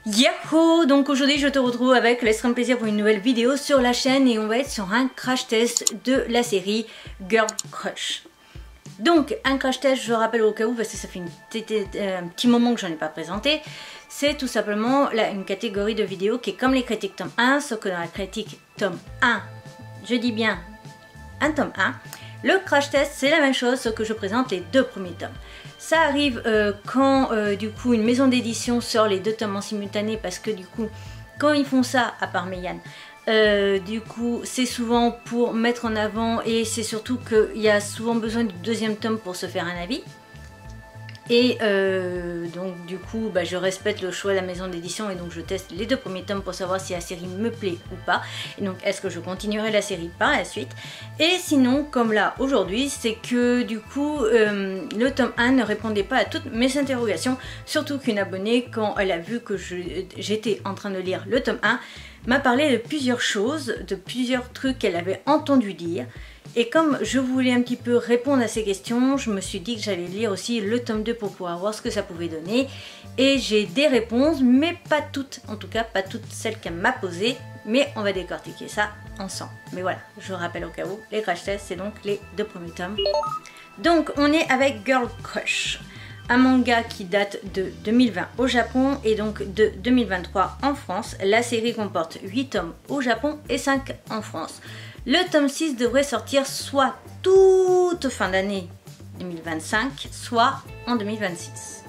Yahoo! Donc aujourd'hui je te retrouve avec l'extrême plaisir pour une nouvelle vidéo sur la chaîne et on va être sur un crash test de la série Girl Crush. Donc un crash test, je rappelle au cas où parce que ça fait un petit moment que j'en ai pas présenté, c'est tout simplement une catégorie de vidéos qui est comme les critiques tome 1, sauf que dans la critique tome 1, je dis bien un tome 1, le crash test c'est la même chose sauf que je présente les deux premiers tomes. Ça arrive quand du coup une maison d'édition sort les deux tomes en simultané parce que du coup quand ils font ça, à part Meian, du coup c'est souvent pour mettre en avant et c'est surtout qu'il y a souvent besoin du deuxième tome pour se faire un avis. Et donc du coup je respecte le choix de la maison d'édition et donc je teste les deux premiers tomes pour savoir si la série me plaît ou pas. Et donc est-ce que je continuerai la série par la suite. Et sinon comme là aujourd'hui c'est que du coup le tome 1 ne répondait pas à toutes mes interrogations. Surtout qu'une abonnée quand elle a vu que j'étais en train de lire le tome 1 m'a parlé de plusieurs choses, de plusieurs trucs qu'elle avait entendu dire. Et comme je voulais un petit peu répondre à ces questions, je me suis dit que j'allais lire aussi le tome 2 pour pouvoir voir ce que ça pouvait donner. Et j'ai des réponses, mais pas toutes, en tout cas pas toutes celles qu'elle m'a posées. Mais on va décortiquer ça ensemble. Mais voilà, je rappelle au cas où, les crash tests, c'est donc les deux premiers tomes. Donc on est avec Girl Crush, un manga qui date de 2020 au Japon et donc de 2023 en France. La série comporte 8 tomes au Japon et 5 en France. Le tome 6 devrait sortir soit toute fin d'année 2025, soit en 2026.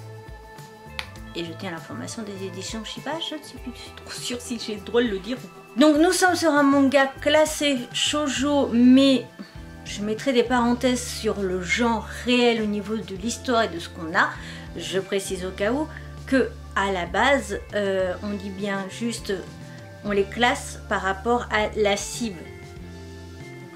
Et je tiens à l'information des éditions Shiba, je ne suis plus trop sûre si j'ai le droit de le dire. Donc nous sommes sur un manga classé shoujo, mais je mettrai des parenthèses sur le genre réel au niveau de l'histoire et de ce qu'on a. Je précise au cas où que à la base, on dit bien juste, on les classe par rapport à la cible.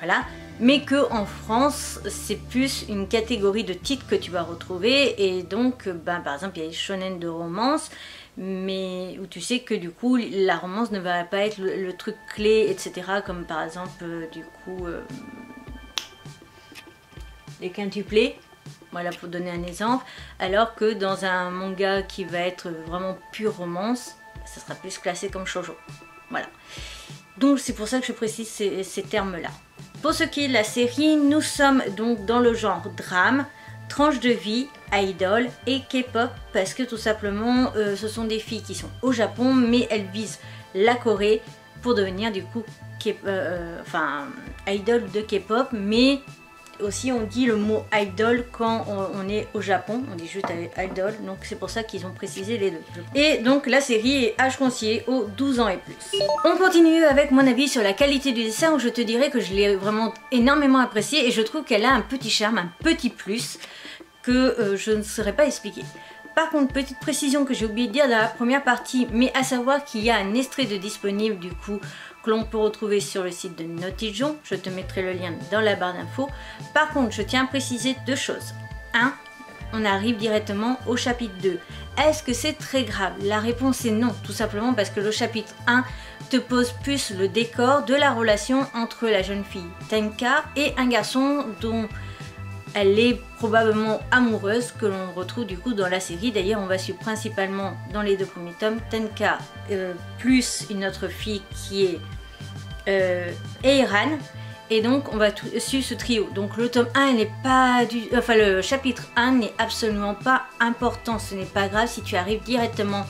Voilà, mais que en France c'est plus une catégorie de titres que tu vas retrouver et donc par exemple il y a les shonen de romance mais où tu sais que du coup la romance ne va pas être le truc clé etc comme par exemple du coup les quintuplés, voilà pour donner un exemple, alors que dans un manga qui va être vraiment pure romance ça sera plus classé comme shoujo, voilà. Donc c'est pour ça que je précise ces termes là. Pour ce qui est de la série, nous sommes donc dans le genre drame, tranche de vie, idol et K-pop parce que tout simplement ce sont des filles qui sont au Japon mais elles visent la Corée pour devenir du coup idol de K-pop, mais aussi on dit le mot idol quand on est au Japon, on dit juste idol, donc c'est pour ça qu'ils ont précisé les deux. Et donc la série est âge conseillé aux 12 ans et plus. On continue avec mon avis sur la qualité du dessin où je te dirais que je l'ai vraiment énormément apprécié et je trouve qu'elle a un petit charme, un petit plus que je ne saurais pas expliquer. Par contre, petite précision que j'ai oublié de dire dans la première partie, mais à savoir qu'il y a un extrait de disponible du coup que l'on peut retrouver sur le site de Notizon, je te mettrai le lien dans la barre d'infos. Par contre, je tiens à préciser deux choses. 1. On arrive directement au chapitre 2. Est-ce que c'est très grave? La réponse est non, tout simplement parce que le chapitre 1 te pose plus le décor de la relation entre la jeune fille Tenka et un garçon dont elle est probablement amoureuse, que l'on retrouve du coup dans la série. D'ailleurs on va suivre principalement dans les deux premiers tomes Tenka plus une autre fille qui est Eiran, et donc on va suivre ce trio. Donc le tome 1 n'est pas le chapitre 1 n'est absolument pas important, ce n'est pas grave si tu arrives directement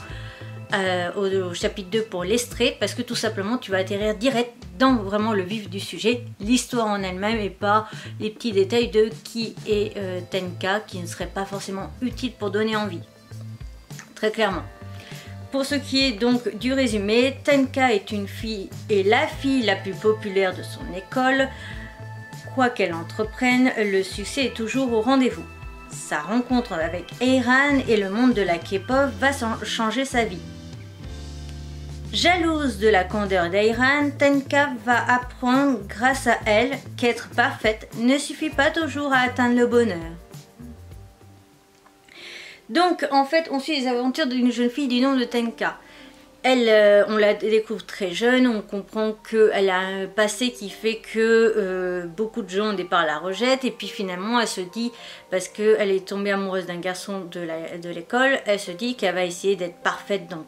au chapitre 2 pour l'extrait, parce que tout simplement tu vas atterrir direct dans vraiment le vif du sujet, l'histoire en elle-même et pas les petits détails de qui est Tenka qui ne seraient pas forcément utiles pour donner envie, très clairement. Pour ce qui est donc du résumé, Tenka est une fille et la fille la plus populaire de son école. Quoi qu'elle entreprenne, le succès est toujours au rendez-vous. Sa rencontre avec Eiran et le monde de la K-pop va changer sa vie. Jalouse de la candeur d'Eiran, Tenka va apprendre grâce à elle qu'être parfaite ne suffit pas toujours à atteindre le bonheur. Donc en fait on suit les aventures d'une jeune fille du nom de Tenka. On la découvre très jeune, on comprend qu'elle a un passé qui fait que beaucoup de gens au départ la rejettent, et puis finalement elle se dit, parce qu'elle est tombée amoureuse d'un garçon de l'école, elle se dit qu'elle va essayer d'être parfaite dans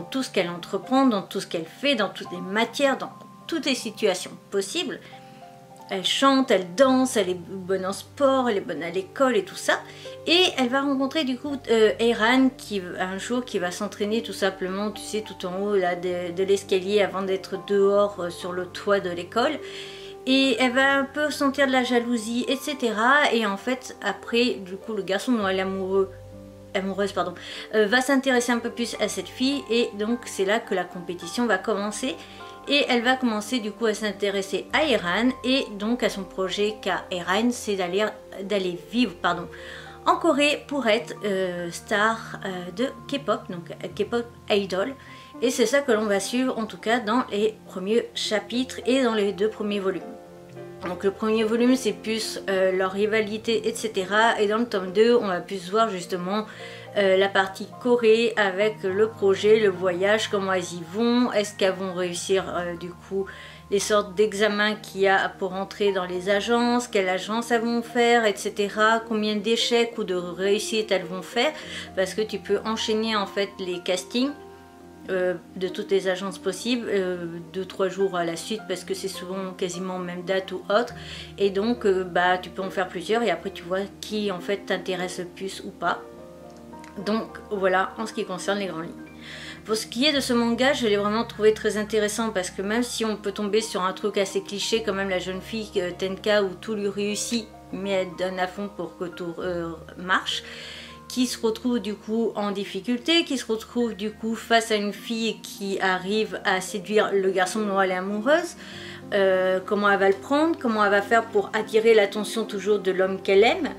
tout ce qu'elle entreprend, dans tout ce qu'elle fait, dans toutes les matières, dans toutes les situations possibles. Elle chante, elle danse, elle est bonne en sport, elle est bonne à l'école et tout ça. Et elle va rencontrer du coup Heiran un jour qui va s'entraîner tout simplement, tu sais, tout en haut là, de l'escalier avant d'être dehors sur le toit de l'école. Et elle va un peu sentir de la jalousie, etc. Et en fait, après, du coup, le garçon dont elle est amoureuse, va s'intéresser un peu plus à cette fille. Et donc, c'est là que la compétition va commencer. Et elle va commencer du coup à s'intéresser à Heiran, et donc à son projet qu'a Heiran, c'est d'aller vivre en Corée pour être star de K-pop, donc K-pop idol. Et c'est ça que l'on va suivre en tout cas dans les premiers chapitres et dans les 2 premiers volumes. Donc le premier volume c'est plus leur rivalité, etc. Et dans le tome 2 on va plus voir justement la partie Corée avec le projet, le voyage, comment elles y vont, est-ce qu'elles vont réussir du coup les sortes d'examens qu'il y a pour entrer dans les agences, quelle agence elles vont faire, etc. Combien d'échecs ou de réussites elles vont faire, parce que tu peux enchaîner en fait les castings de toutes les agences possibles 2-3 jours à la suite, parce que c'est souvent quasiment même date ou autre, et donc tu peux en faire plusieurs et après tu vois qui en fait t'intéresse le plus ou pas. Donc voilà en ce qui concerne les grandes lignes. Pour ce qui est de ce manga, je l'ai vraiment trouvé très intéressant, parce que même si on peut tomber sur un truc assez cliché, quand même la jeune fille Tenka où tout lui réussit mais elle donne à fond pour que tout marche, qui se retrouve du coup en difficulté, qui se retrouve du coup face à une fille qui arrive à séduire le garçon dont elle est amoureuse. Comment elle va le prendre, comment elle va faire pour attirer l'attention toujours de l'homme qu'elle aime.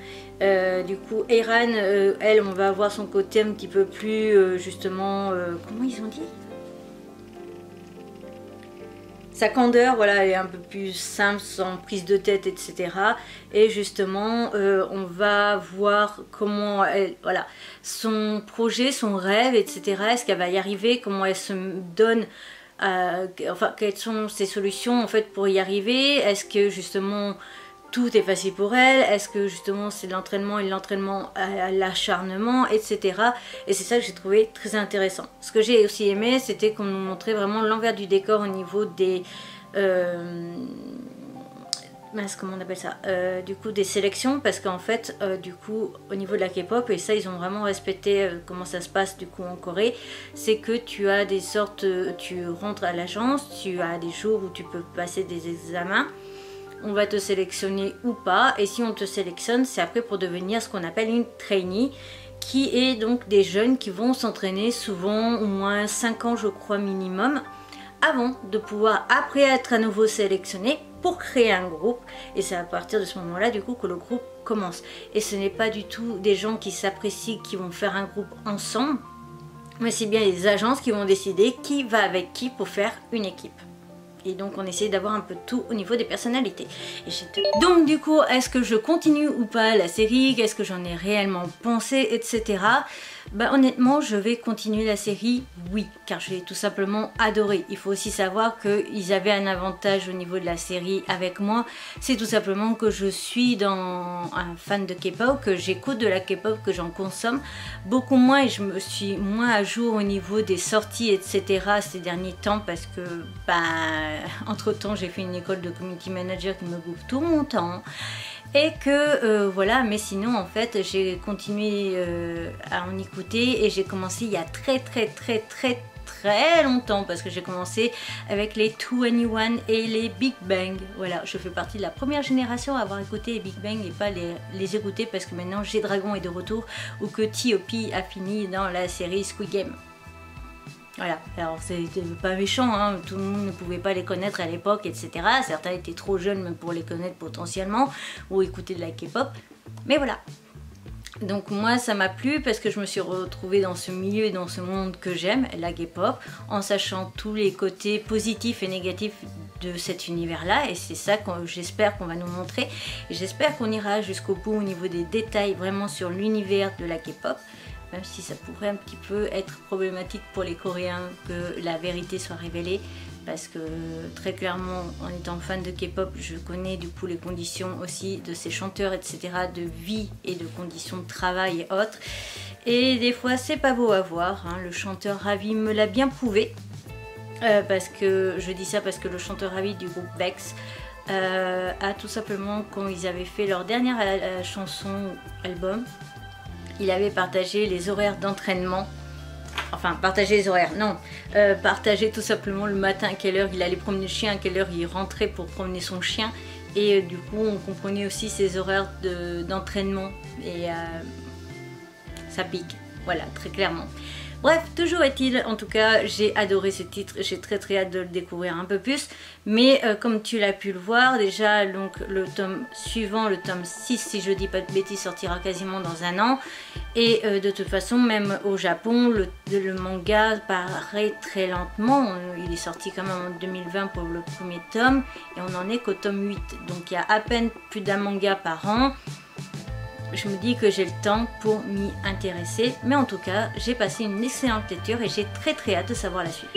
Du coup Heiran, elle, on va avoir son côté un petit peu plus justement, comment ils ont dit, sa candeur, voilà, elle est un peu plus simple, sans prise de tête, etc. Et justement, on va voir comment elle, voilà, son projet, son rêve, etc. Est-ce qu'elle va y arriver, comment elle se donne, enfin, quelles sont ses solutions en fait pour y arriver. Est-ce que justement tout est facile pour elle, est-ce que justement c'est l'entraînement et l'entraînement à l'acharnement, etc. Et c'est ça que j'ai trouvé très intéressant. Ce que j'ai aussi aimé, c'était qu'on nous montrait vraiment l'envers du décor au niveau des... comment on appelle ça, du coup des sélections, parce qu'en fait du coup au niveau de la K-pop, et ça ils ont vraiment respecté comment ça se passe du coup en Corée, c'est que tu as des sortes, tu rentres à l'agence, tu as des jours où tu peux passer des examens, on va te sélectionner ou pas, et si on te sélectionne, c'est après pour devenir ce qu'on appelle une trainee, qui est donc des jeunes qui vont s'entraîner souvent au moins 5 ans je crois minimum, avant de pouvoir après être à nouveau sélectionné pour créer un groupe. Et c'est à partir de ce moment là du coup que le groupe commence, et ce n'est pas du tout des gens qui s'apprécient qui vont faire un groupe ensemble, mais c'est bien les agences qui vont décider qui va avec qui pour faire une équipe. Et donc on essaie d'avoir un peu de tout au niveau des personnalités. Donc du coup, est-ce que je continue ou pas la série? Qu'est-ce que j'en ai réellement pensé, etc. Bah honnêtement, je vais continuer la série, oui, car je l'ai tout simplement adoré. Il faut aussi savoir qu'ils avaient un avantage au niveau de la série avec moi, c'est tout simplement que je suis un fan de K-pop, que j'écoute de la K-pop, que j'en consomme beaucoup moins, et je me suis moins à jour au niveau des sorties, etc. ces derniers temps, parce que entre temps j'ai fait une école de community manager qui me bouffe tout mon temps. Et que voilà, mais sinon en fait j'ai continué à en écouter, et j'ai commencé il y a très longtemps, parce que j'ai commencé avec les 2NE1 et les Big Bang. Voilà, je fais partie de la première génération à avoir écouté les Big Bang et pas les écouter, parce que maintenant G-Dragon est de retour, ou que T.O.P a fini dans la série Squid Game. Voilà, alors c'était pas méchant, hein, tout le monde ne pouvait pas les connaître à l'époque, etc. Certains étaient trop jeunes même pour les connaître potentiellement, ou écouter de la K-pop, mais voilà. Donc moi ça m'a plu, parce que je me suis retrouvée dans ce milieu et dans ce monde que j'aime, la K-pop, en sachant tous les côtés positifs et négatifs de cet univers-là, et c'est ça que j'espère qu'on va nous montrer, et j'espère qu'on ira jusqu'au bout au niveau des détails vraiment sur l'univers de la K-pop. même si ça pourrait un petit peu être problématique pour les Coréens que la vérité soit révélée, parce que très clairement, en étant fan de K-pop, je connais du coup les conditions aussi de ces chanteurs, etc., de vie et de conditions de travail et autres. Et des fois, c'est pas beau à voir, hein. Le chanteur Ravi me l'a bien prouvé, parce que je dis ça parce que le chanteur Ravi du groupe Bex a tout simplement, quand ils avaient fait leur dernière chanson album, il avait partagé les horaires d'entraînement. Enfin, partager les horaires, non. Partager tout simplement le matin à quelle heure il allait promener le chien, à quelle heure il rentrait pour promener son chien. Et du coup, on comprenait aussi ses horaires d'entraînement. Et ça pique, voilà, très clairement. Bref, toujours est-il, en tout cas, j'ai adoré ce titre, j'ai très hâte de le découvrir un peu plus. Mais comme tu l'as pu le voir, déjà, donc, le tome suivant, le tome 6, si je dis pas de bêtises, sortira quasiment dans un an. Et de toute façon, même au Japon, le manga paraît très lentement. Il est sorti quand même en 2020 pour le premier tome, et on en est qu'au tome 8. Donc il y a à peine plus d'un manga par an. Je me dis que j'ai le temps pour m'y intéresser, mais en tout cas j'ai passé une excellente lecture et j'ai très hâte de savoir la suite.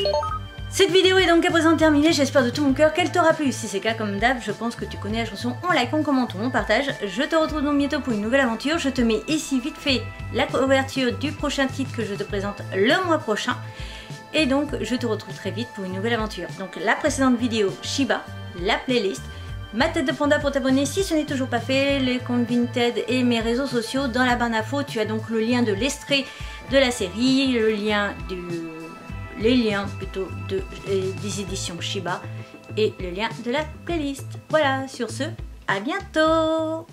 Cette vidéo est donc à présent terminée, j'espère de tout mon cœur qu'elle t'aura plu. Si c'est le cas, comme d'hab, je pense que tu connais la chanson, on like, on commente, on partage. Je te retrouve donc bientôt pour une nouvelle aventure. Je te mets ici vite fait la couverture du prochain titre que je te présente le mois prochain. Et donc je te retrouve très vite pour une nouvelle aventure. Donc la précédente vidéo Shiba, la playlist, ma tête de panda pour t'abonner si ce n'est toujours pas fait, les comptes Vinted et mes réseaux sociaux. Dans la barre d'infos, tu as donc le lien de l'extrait de la série, le lien les liens plutôt des éditions Shiba et le lien de la playlist. Voilà, sur ce, à bientôt!